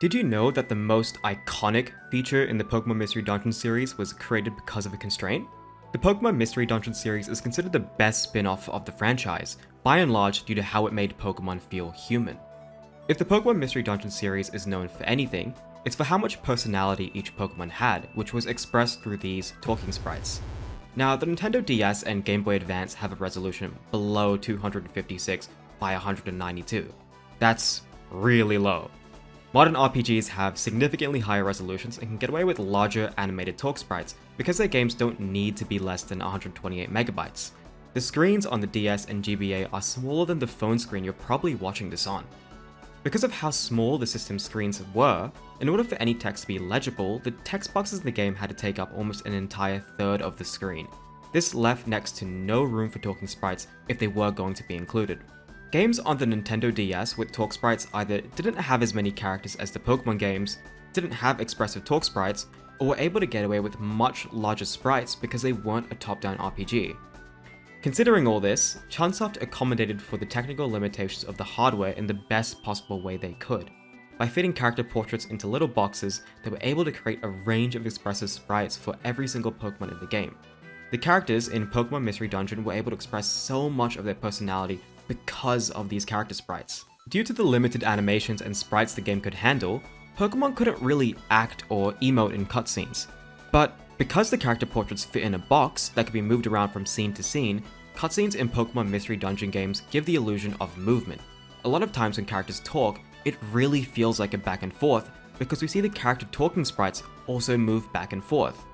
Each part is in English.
Did you know that the most iconic feature in the Pokemon Mystery Dungeon series was created because of a constraint? The Pokemon Mystery Dungeon series is considered the best spin-off of the franchise, by and large due to how it made Pokemon feel human. If the Pokemon Mystery Dungeon series is known for anything, it's for how much personality each Pokemon had, which was expressed through these talking sprites. Now, the Nintendo DS and Game Boy Advance have a resolution below 256 by 192. That's really low. Modern RPGs have significantly higher resolutions and can get away with larger animated talk sprites because their games don't need to be less than 128 megabytes. The screens on the DS and GBA are smaller than the phone screen you're probably watching this on. Because of how small the system's screens were, in order for any text to be legible, the text boxes in the game had to take up almost an entire third of the screen. This left next to no room for talking sprites if they were going to be included. Games on the Nintendo DS with talk sprites either didn't have as many characters as the Pokemon games, didn't have expressive talk sprites, or were able to get away with much larger sprites because they weren't a top-down RPG. Considering all this, Chunsoft accommodated for the technical limitations of the hardware in the best possible way they could. By fitting character portraits into little boxes, they were able to create a range of expressive sprites for every single Pokemon in the game. The characters in Pokemon Mystery Dungeon were able to express so much of their personality because of these character sprites. Due to the limited animations and sprites the game could handle, Pokemon couldn't really act or emote in cutscenes. But because the character portraits fit in a box that could be moved around from scene to scene, cutscenes in Pokemon Mystery Dungeon games give the illusion of movement. A lot of times when characters talk, it really feels like a back and forth because we see the character talking sprites also move back and forth.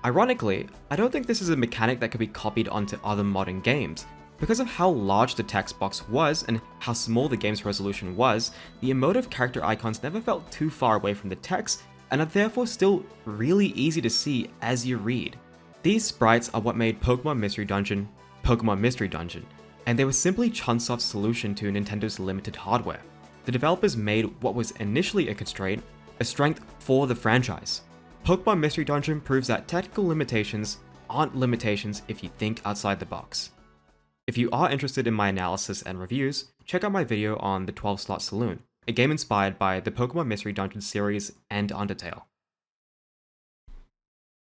Ironically, I don't think this is a mechanic that could be copied onto other modern games. Because of how large the text box was and how small the game's resolution was, the emotive character icons never felt too far away from the text and are therefore still really easy to see as you read. These sprites are what made Pokemon Mystery Dungeon, and they were simply Chunsoft's solution to Nintendo's limited hardware. The developers made what was initially a constraint a strength for the franchise. Pokemon Mystery Dungeon proves that technical limitations aren't limitations if you think outside the box. If you are interested in my analysis and reviews, check out my video on the 12 Slot Saloon, a game inspired by the Pokemon Mystery Dungeon series and Undertale.